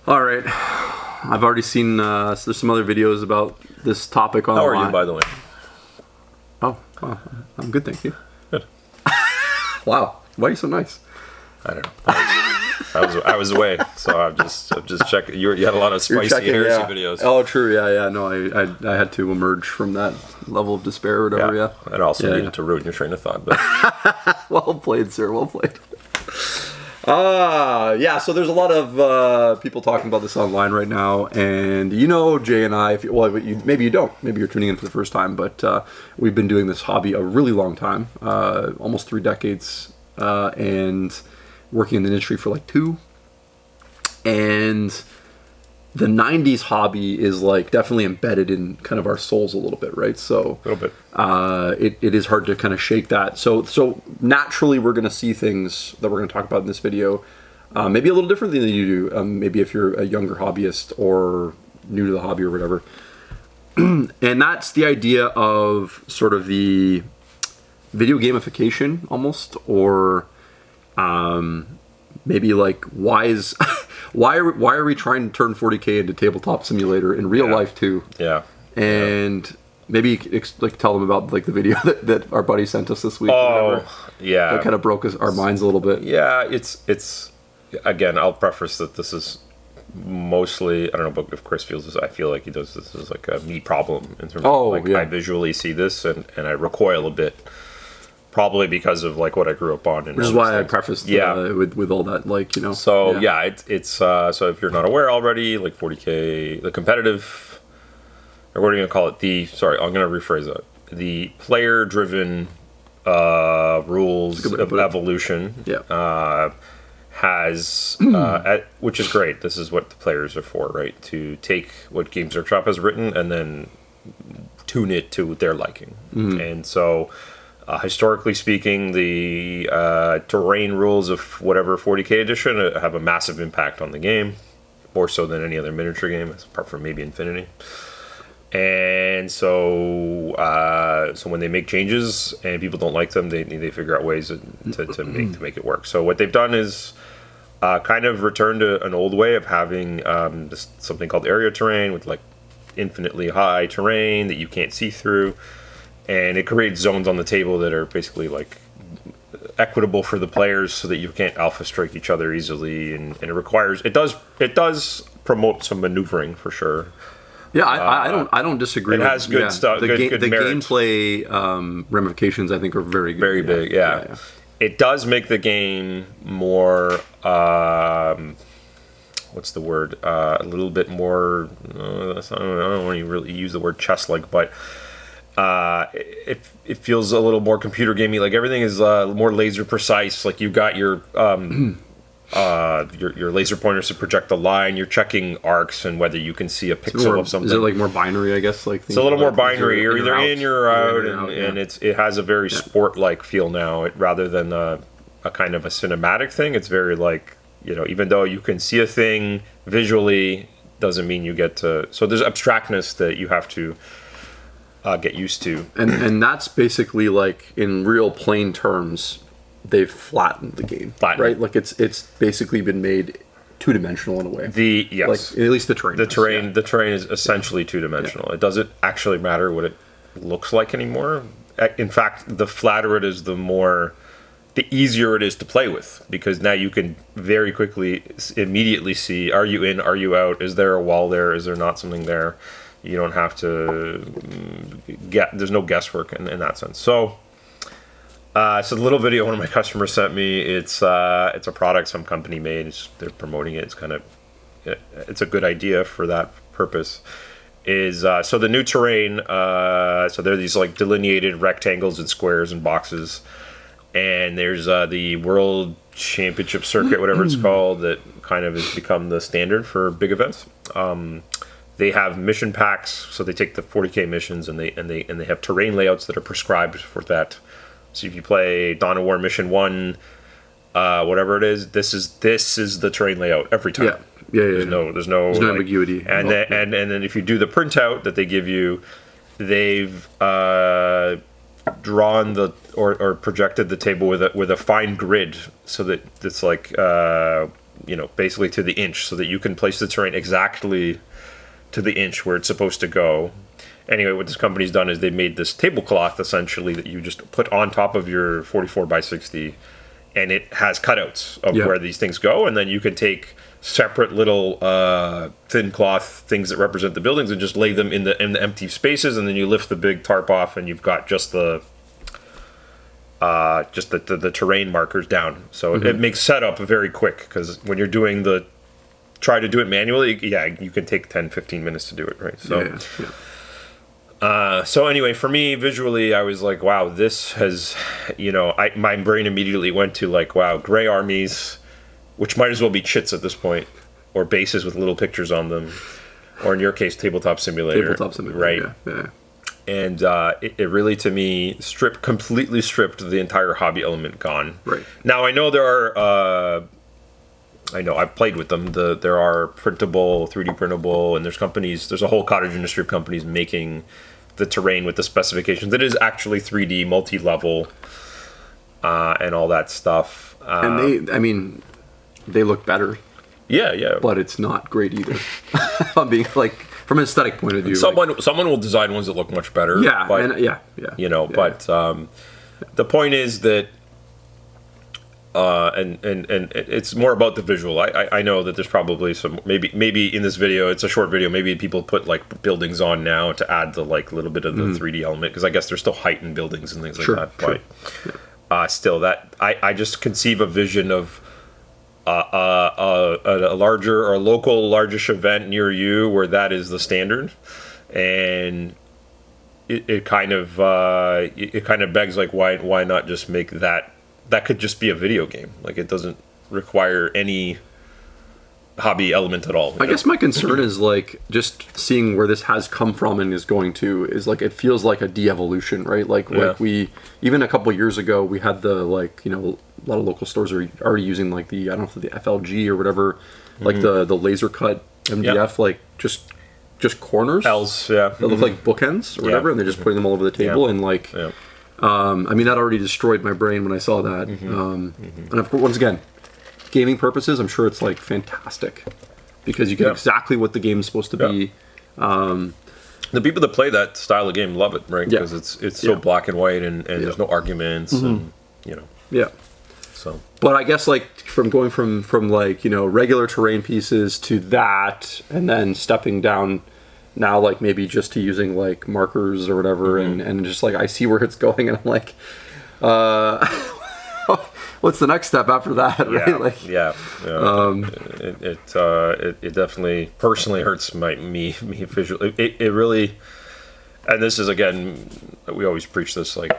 All right. I've already seen there's some other videos about this topic online. How are you, by the way? Oh, wow. I'm good, thank you. Good. Wow. Why are you so nice? I don't know. I was away, so I'm just checking. You had a lot of spicy, heresy videos. Oh, true. Yeah. No, I had to emerge from that level of despair or whatever. Yeah. And also needed to ruin your train of thought. But Well played, sir. Well played. So there's a lot of people talking about this online right now, and Jay and I, maybe you don't, maybe you're tuning in for the first time, but we've been doing this hobby a really long time, almost 3 decades, and working in the industry for like 2, and the 90s hobby is like definitely embedded in kind of our souls a little bit, right? So a little bit. It is hard to kind of shake that. So naturally we're going to see things that we're going to talk about in this video, maybe a little differently than you do. Maybe if you're a younger hobbyist or new to the hobby or whatever. And that's the idea of sort of the video gamification almost, or maybe like why are we trying to turn 40K into Tabletop Simulator in real life too? Yeah. And maybe like tell them about like the video that our buddy sent us this week. Oh, yeah. That kind of broke our minds a little bit. Yeah, it's again, I'll preface that this is mostly, I don't know if Chris feels this, I feel like he does this as like a me problem in terms of like I visually see this and I recoil a bit. Probably because of like what I grew up on, and which is why I prefaced with all that, like So it's so if you're not aware already, like 40K, the competitive, or what are you gonna call it? I'm gonna rephrase that. The player-driven rules of Evolution has which is great. This is what the players are for, right? To take what Games Workshop has written and then tune it to their liking, and so. Historically speaking, the terrain rules of whatever 40K edition have a massive impact on the game, more so than any other miniature game, apart from maybe Infinity. And so when they make changes and people don't like them, they figure out ways to make it work. So what they've done is kind of return to an old way of having something called area terrain with like infinitely high terrain that you can't see through. And it creates zones on the table that are basically like equitable for the players, so that you can't alpha strike each other easily, and it does promote some maneuvering for sure. Yeah, I don't disagree. It has good stuff. The gameplay ramifications I think are very good. Very big. Yeah. It does make the game more. What's the word? A little bit more. I don't want to really use the word chess-like, but. It feels a little more computer gamey. Like everything is more laser precise. Like you've got your laser pointers to project the line. You're checking arcs and whether you can see a pixel of something. Is it like more binary? I guess like it's a little more binary. You're either in, you're out, and it has a very sport-like feel now. Rather than a kind of a cinematic thing. It's very like even though you can see a thing visually, doesn't mean you get to. So there's abstractness that you have to. Get used to, and that's basically like in real plain terms, they've flattened the game, right? Like it's basically been made 2-dimensional in a way. Like at least the terrain. The terrain is essentially 2-dimensional. It doesn't actually matter what it looks like anymore. In fact, the flatter it is, the easier it is to play with, because now you can very quickly, immediately see: are you in? Are you out? Is there a wall there? Is there not something there? You don't have to there's no guesswork in that sense. So the little video one of my customers sent me, it's a product some company made. They're promoting it. It's a good idea for that purpose. So the new terrain, so there are these like delineated rectangles and squares and boxes. And there's the World Championship Circuit, whatever it's called, that kind of has become the standard for big events. They have mission packs, so they take the 40K missions and they have terrain layouts that are prescribed for that. So if you play Dawn of War Mission 1, whatever it is, this is the terrain layout every time. There's no ambiguity. And then if you do the printout that they give you, they've drawn or projected the table with a fine grid, so that it's like basically to the inch, so that you can place the terrain exactly to the inch where it's supposed to go. Anyway, what this company's done is they made this tablecloth essentially that you just put on top of your 44 by 60, and it has cutouts of where these things go, and then you can take separate little thin cloth things that represent the buildings and just lay them in the empty spaces, and then you lift the big tarp off, and you've got just the terrain markers down. So it makes setup very quick, because when you're doing try to do it manually, you can take 10-15 minutes to do it, right? So so anyway, for me, visually, I was like, wow, this has, my brain immediately went to like, wow, gray armies, which might as well be chits at this point, or bases with little pictures on them, or in your case, tabletop simulator. Right? Yeah. And it really, to me, completely stripped the entire hobby element gone. Right. Now, I know there are, I've played with them. There are printable, 3D printable, and there's a whole cottage industry of companies making the terrain with the specifications. It is actually 3D, multi-level, and all that stuff. And they look better. Yeah. But it's not great either. I'm being like, from an aesthetic point of view. Someone will design ones that look much better. Yeah, but, the point is that, and it's more about the visual. I know that there's probably some, maybe in this video, it's a short video, maybe people put like buildings on now to add the like little bit of the 3D element, because I guess there's still height in buildings and things like that. But still, that I just conceive a vision of a larger or local largish event near you where that is the standard, and it kind of begs like, why not just make that could just be a video game? Like, it doesn't require any hobby element at all. I guess my concern is like just seeing where this has come from and is going to, is like, it feels like a de-evolution, right? Like we, even a couple of years ago, we had the, like, a lot of local stores are already using like the, I don't know, the FLG or whatever, like the laser cut MDF, like just corners. L's, that look like bookends or whatever, and they're just putting them all over the table, and like, that already destroyed my brain when I saw that. And of course, once again, gaming purposes, I'm sure it's like fantastic, because you get exactly what the game's supposed to be. The people that play that style of game love it, right? Because it's so black and white, and there's no arguments, and So, but I guess like going from like regular terrain pieces to that, and then stepping down now, like maybe just to using like markers or whatever, and just like I see where it's going, and I'm like, what's the next step after that? Right? Like, it definitely personally hurts me visually. It really, and this is, again, we always preach this, like,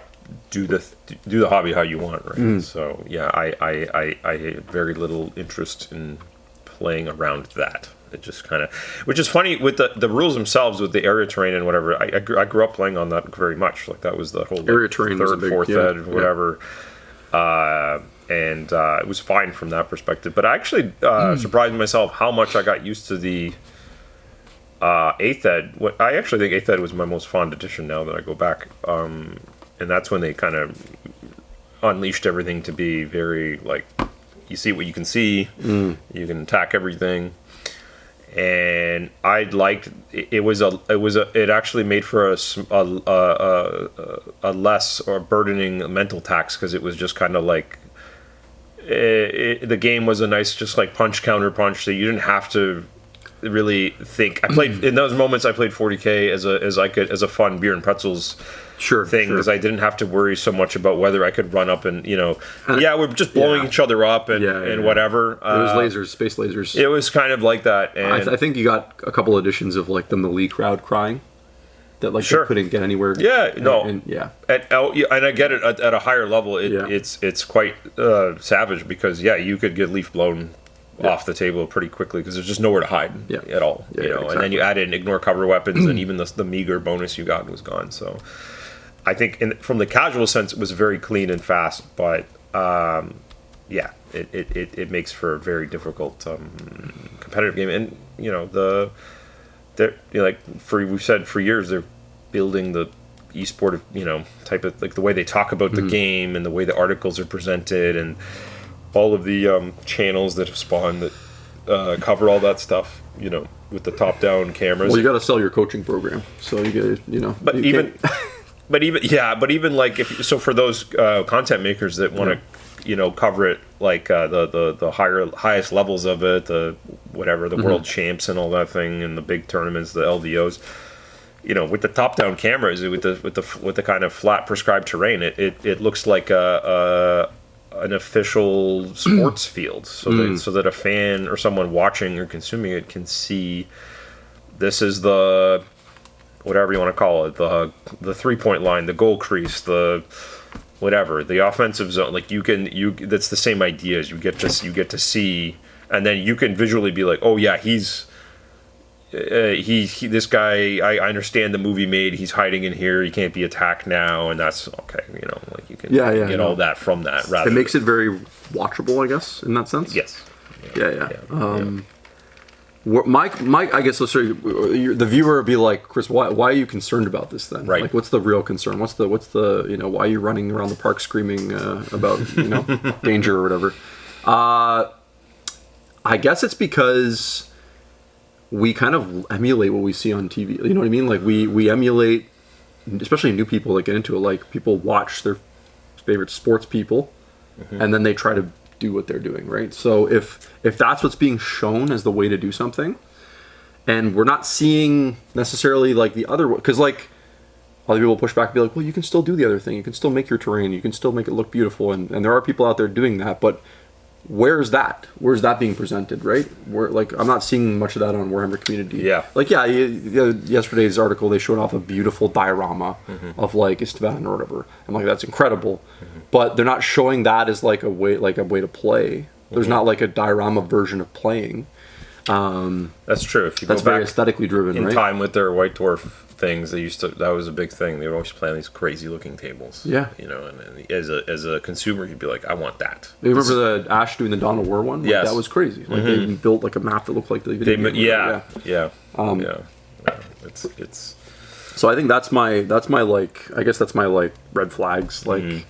do the hobby how you want, right? So I had very little interest in playing around that. It just kind of, which is funny with the rules themselves, with the area terrain and whatever. I grew up playing on that very much. Like, that was the whole area terrain, third, fourth ed, whatever. And it was fine from that perspective. But I actually surprised myself how much I got used to the 8th ed. I actually think 8th ed was my most fond edition now that I go back. And that's when they kind of unleashed everything to be very, like, you see what you can see, you can attack everything. And I liked it actually made for a less or burdening mental tax, because it was just kind of like the game was a nice, just like punch counter punch, so you didn't have to really think. I played in those moments. I played 40K as a fun beer and pretzels thing, because I didn't have to worry so much about whether I could run up and we're just blowing each other up and whatever. It was space lasers. It was kind of like that. And I think you got a couple editions of like the melee crowd crying that like they couldn't get anywhere. And I get it at a higher level. It's quite savage, because you could get leaf blown off the table pretty quickly, because there's just nowhere to hide at all. Exactly. And then you add in ignore cover weapons, and even the meager bonus you got was gone. So I think from the casual sense, it was very clean and fast, but it makes for a very difficult competitive game. And we've said for years, they're building the esport type of, like, the way they talk about the game and the way the articles are presented, and all of the channels that have spawned that cover all that stuff, you know, with the top-down cameras. Well, you got to sell your coaching program, so you got, you know. But even like so for those content makers that want to, you know, cover it like the highest levels of it, the world champs and all that thing, and the big tournaments, the LVOs. You know, with the top-down cameras, with the kind of flat prescribed terrain, it looks like an official sports field, so that a fan or someone watching or consuming it can see this is the whatever you want to call it, the 3-point line, the goal crease, the whatever, the offensive zone. Like that's the same idea. As you get to see, and then you can visually be like, oh yeah, he's this guy. I understand the movie made. He's hiding in here. He can't be attacked now, and that's okay. You know, like you can get all that from that. Rather, it makes it very watchable, I guess, in that sense. Yes. Yeah. Mike, I guess the viewer would be like, Chris, why are you concerned about this then? Right. Like, what's the real concern? What's the you know, why are you running around the park screaming about, you know, danger or whatever? I guess it's because we kind of emulate what we see on TV. You know what I mean? Like we emulate, especially new people that get into it. Like people watch their favorite sports people, and then they try to do what they're doing, right? So if that's what's being shown as the way to do something, and we're not seeing necessarily like the other, because like other people push back and be like, well, you can still do the other thing, you can still make your terrain, you can still make it look beautiful, and there are people out there doing that, but where's that being presented, right? Where, like, I'm not seeing much of that on Warhammer Community. Yesterday's article, they showed off a beautiful diorama of like Istvan or whatever. I'm like, that's incredible, but they're not showing that as like a way to play. There's not like a diorama version of playing. That's true. If you that's go very back aesthetically driven, in right? time with their White Dwarf things, that was a big thing. They would always play on these crazy looking tables. Yeah. You know, and as a consumer, you'd be like, I want that. You remember the Ash doing the Dawn of War one? Like, yes. That was crazy. Like they built like a map that looked like the video game. Yeah. It's So I think that's my like, I guess that's my like red flags. Like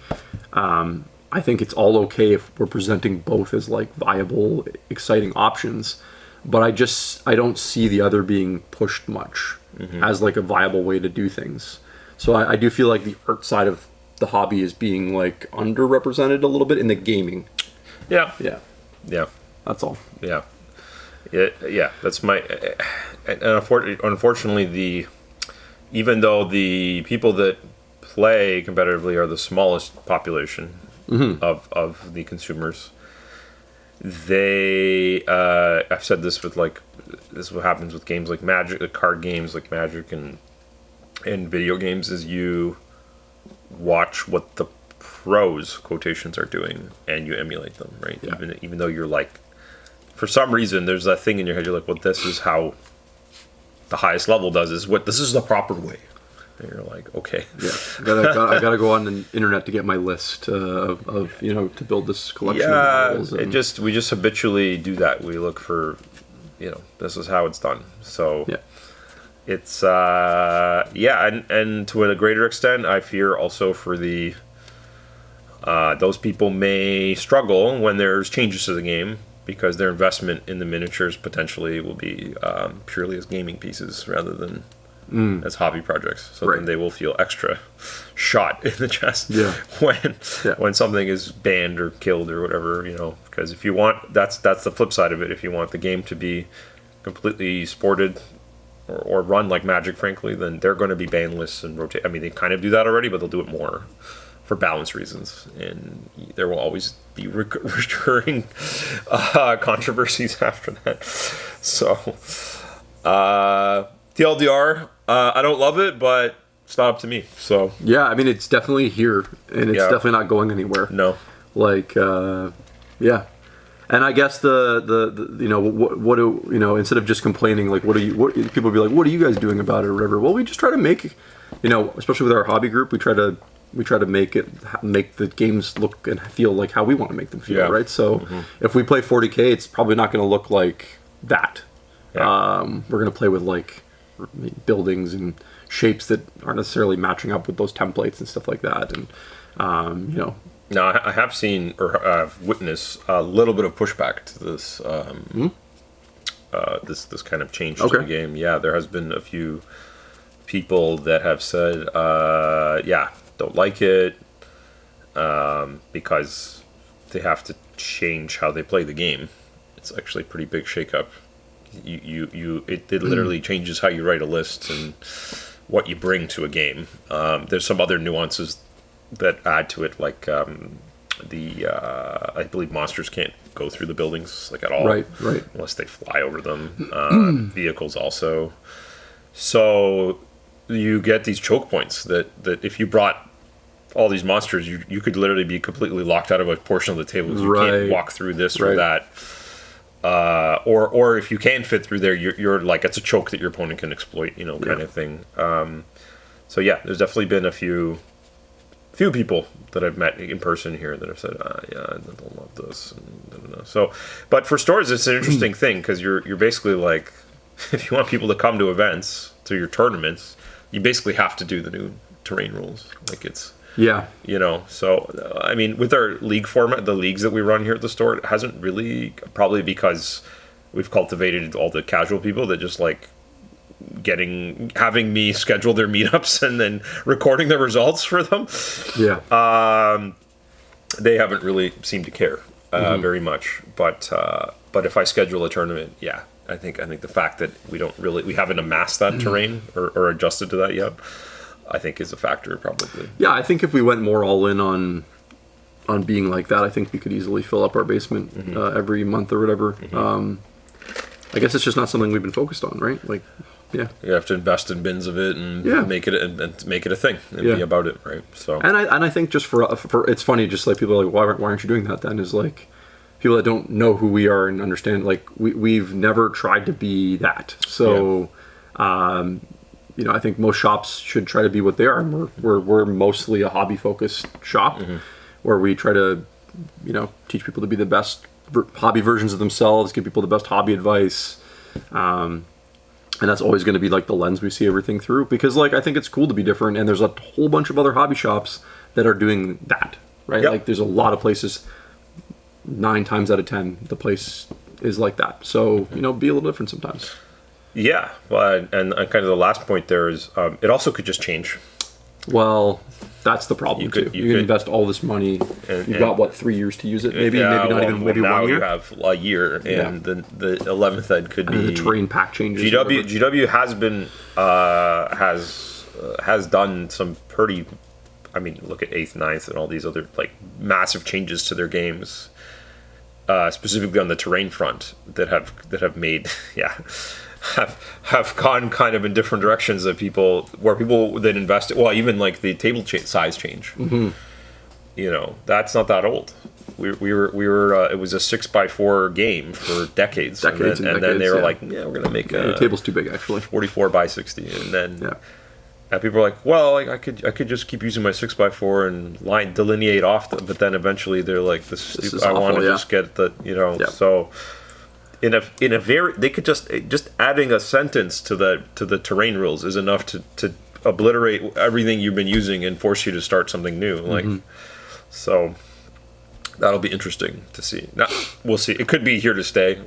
I think it's all okay if we're presenting both as like viable, exciting options, but I don't see the other being pushed much as like a viable way to do things. So I do feel like the art side of the hobby is being like underrepresented a little bit in the gaming. Yeah. That's all. Yeah. That's my. And unfortunately, even though the people that play competitively are the smallest population of the consumers, I've said this with like, this is what happens with games like Magic, the card games like Magic and video games, is you watch what the pros, quotations, are doing and you emulate them, right? Yeah. Even though you're like, for some reason there's that thing in your head, you're like, well, this is how the highest level does, this is the proper way. And you're like, okay. Yeah, I gotta go on the internet to get my list of you know, to build this collection of models. And we just habitually do that. We look for, you know, this is how it's done. So it's and to a greater extent, I fear also for the those people may struggle when there's changes to the game, because their investment in the miniatures potentially will be purely as gaming pieces rather than as hobby projects. So then they will feel extra shot in the chest when something is banned or killed or whatever, you know. Because if you want, that's the flip side of it. If you want the game to be completely sported or run like Magic, frankly, then they're going to be ban lists and rotate. I mean, they kind of do that already, but they'll do it more for balance reasons, and there will always be recurring controversies after that. So TLDR, I don't love it, but it's not up to me. So yeah, I mean, it's definitely here, and it's definitely not going anywhere. No, like and I guess the you know, what do you know, instead of just complaining, like what people be like, what are you guys doing about it or whatever? Well, we just try to make, you know, especially with our hobby group, we try to make the games look and feel like how we want to make them feel, right? So if we play 40K, it's probably not going to look like that. We're going to play with like buildings and shapes that aren't necessarily matching up with those templates and stuff like that, and you know, Now, I have seen or I've witnessed a little bit of pushback to this this kind of change to the game. Yeah, there has been a few people that have said, don't like it because they have to change how they play the game. It's actually a pretty big shakeup. It literally changes how you write a list and what you bring to a game. There's some other nuances that add to it, like I believe monsters can't go through the buildings like at all, right, unless they fly over them. Vehicles also. So you get these choke points that if you brought all these monsters, you could literally be completely locked out of a portion of the table. You can't walk through this or that. Or if you can fit through there, you're like, it's a choke that your opponent can exploit, kind of thing. So yeah, there's definitely been a few people that I've met in person here that have said, I don't love this. So, but for stores, it's an interesting thing because you're basically like, if you want people to come to events, to your tournaments, you basically have to do the new terrain rules. Like it's, so, I mean, with our league format, the leagues that we run here at the store, it hasn't really, probably because we've cultivated all the casual people that just like having me schedule their meetups and then recording the results for them. Yeah. They haven't really seemed to care very much. But if I schedule a tournament, I think the fact that we haven't amassed that terrain or adjusted to that yet, I think is a factor probably. Yeah, I think if we went more all in on being like that, I think we could easily fill up our basement every month or whatever. I guess it's just not something we've been focused on, right? Like, yeah, you have to invest in bins of it and make it a thing and be about it, right? So, and I think just for it's funny, just like people are like, why aren't you doing that then? Is like people that don't know who we are and understand, like we've never tried to be that. So. I think most shops should try to be what they are. And we're mostly a hobby-focused shop where we try to, teach people to be the best hobby versions of themselves, give people the best hobby advice. And that's always going to be like the lens we see everything through. Because like I think it's cool to be different. And there's a whole bunch of other hobby shops that are doing that, right? Yep. Like there's a lot of places, 9 times out of 10, the place is like that. So, be a little different sometimes. Yeah, well, and kind of the last point there is, it also could just change. Well, that's the problem too. You could invest all this money. You've got 3 years to use it, maybe not even 1 year. Now you have a year, and the 11th ed could be the terrain pack changes. GW has been has done some pretty. I mean, look at 8th, 9th, and all these other like massive changes to their games, specifically on the terrain front that have made have gone kind of in different directions that people that invested, well, even like the table size change. That's not that old. We were it was a 6x4 game for decades, and then they were like, we're gonna make your table's too big actually, 44 by 60, and then and people are like, well, I could just keep using my 6x4 and delineate off but then eventually they're like, this is stupid. I want to just get the so. In a very, they could just adding a sentence to the terrain rules is enough to obliterate everything you've been using and force you to start something new. Like, so that'll be interesting to see. Now we'll see. It could be here to stay.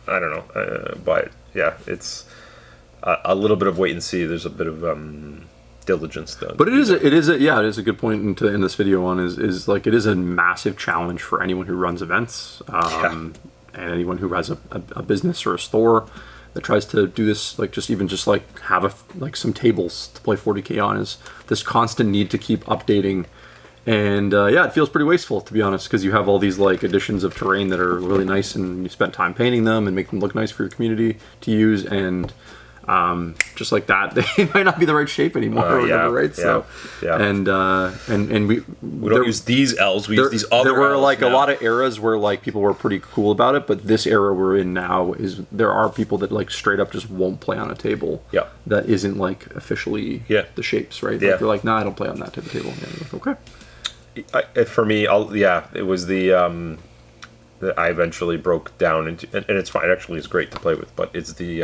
I don't know, but yeah, it's a little bit of wait and see. There's a bit of diligence done. But it is a good point to end this video on. Is like it is a massive challenge for anyone who runs events. And anyone who has a business or a store that tries to do this, like just have some tables to play 40K on, is this constant need to keep updating. And it feels pretty wasteful, to be honest, because you have all these like additions of terrain that are really nice and you spent time painting them and make them look nice for your community to use, and just like that, they might not be the right shape anymore or whatever, right? So, and we don't use these L's, we use these other L's. There were like a lot of eras where like people were pretty cool about it, but this era we're in now there are people that like straight up just won't play on a table that isn't like officially the shapes, right? Like, they're like, nah, I don't play on that type of table. Like, okay. For me, it was the that I eventually broke down into, and it's fine. It actually is great to play with, but it's the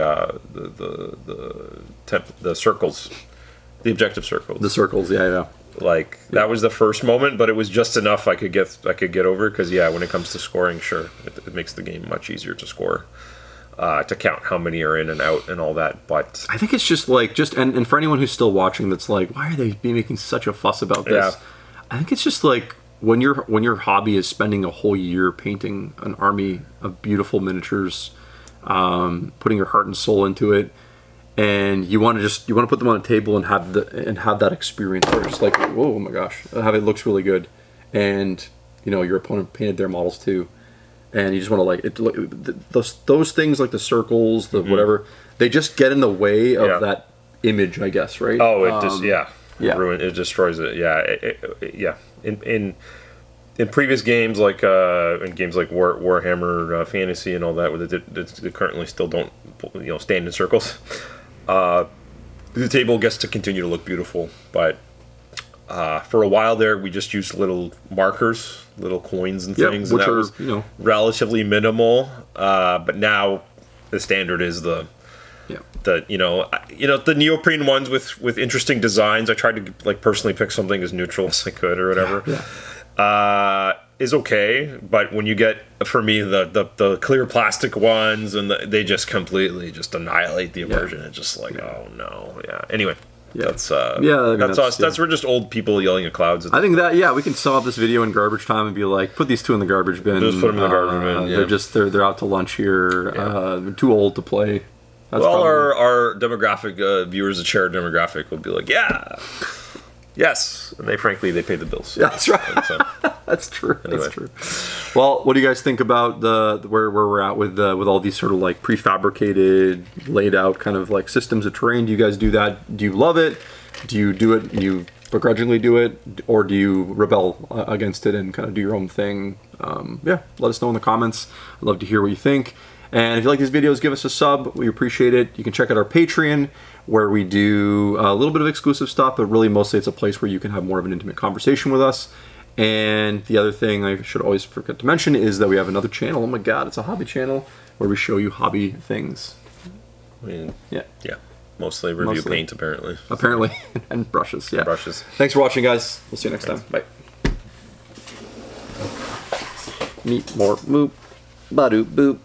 circles, the objective circles. The circles, Like that was the first moment, but it was just enough I could get over, because when it comes to scoring, sure, it makes the game much easier to score, to count how many are in and out and all that. But I think it's just like and for anyone who's still watching, that's like, why are they making such a fuss about this? Yeah. I think it's just like when your hobby is spending a whole year painting an army of beautiful miniatures, putting your heart and soul into it, and you want to put them on a table and have that experience where it's just like, whoa, oh my gosh, it looks really good, and your opponent painted their models too, and you just want to like it. Those things like the circles, the whatever, they just get in the way of that image, I guess, right? Oh, it just ruin it, destroys it. In previous games, like in games like Warhammer Fantasy and all that, they currently still don't stand in circles. The table gets to continue to look beautiful, but for a while there, we just used little markers, little coins and things, which and that was relatively minimal. But now the standard is the neoprene ones with interesting designs. I tried to personally pick something as neutral as I could or whatever. Is okay, but when you get, for me, the clear plastic ones, and they just completely just annihilate the immersion. It's just like, oh no, anyway. That's that's us. That's we're just old people yelling at clouds. I think that we can sum up this video in garbage time and be like, put these two in the garbage bin. Just put them in the garbage bin. They're out to lunch here. They're too old to play. That's our demographic viewers, the share demographic, will be like, yes, and they pay the bills. Yeah, that's right. So, that's true. Anyway. That's true. Well, what do you guys think about where we're at with all these sort of like prefabricated, laid out kind of like systems of terrain? Do you guys do that? Do you love it? Do you do it? You begrudgingly do it, or do you rebel against it and kind of do your own thing? Let us know in the comments. I'd love to hear what you think. And if you like these videos, give us a sub. We appreciate it. You can check out our Patreon, where we do a little bit of exclusive stuff, but really mostly it's a place where you can have more of an intimate conversation with us. And the other thing I should always forget to mention is that we have another channel. Oh my god, it's a hobby channel where we show you hobby things. Mostly review paint, apparently. And brushes. Yeah, brushes. Thanks for watching, guys. We'll see you next time. Bye. Meet more boop, ba doop boop.